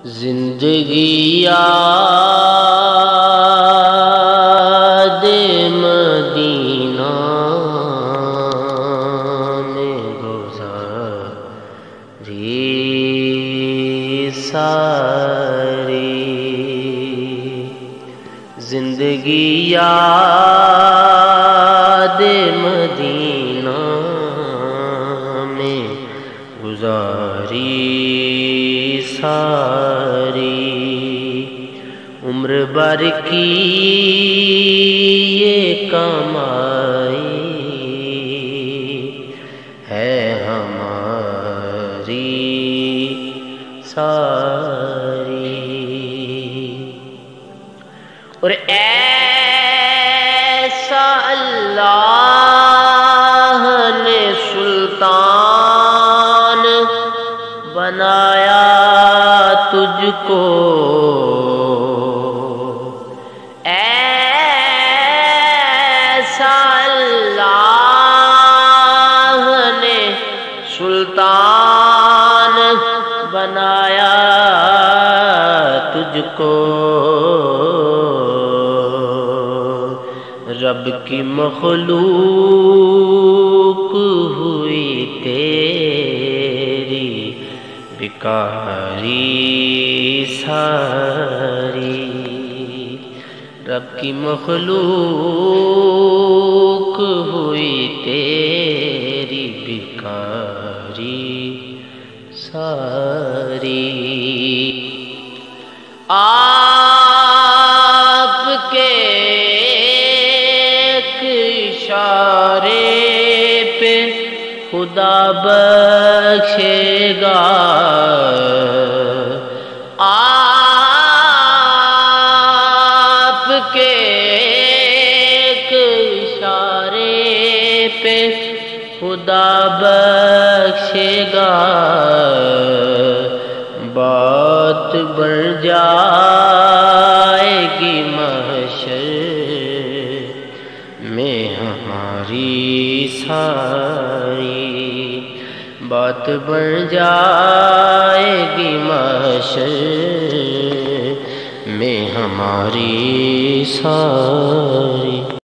زندگی یاد مدینہ میں گزاری ساری، زندگی یاد مدینہ میں گزاری ساری، عمر بھر کی یہ کمائی ہے ہماری ساری، اور ایسا اللہ نے سلطان بنایا تجھ کو، ایسا اللہ نے سلطان بنایا تجھ کو، رب کی مخلوق ہوئی تیری بیکاری ساری، رب کی مخلوق ہوئی تیری بیکاری ساری، آپ کے ایک اشارے پہ خدا بخشے گا، آپ کے ایک اشارے پہ خدا بخشے گا، بات بڑھ جائے گی محشر میں ہماری ساری، بات بڑھ جائے گی محشر میں ہماری ساری۔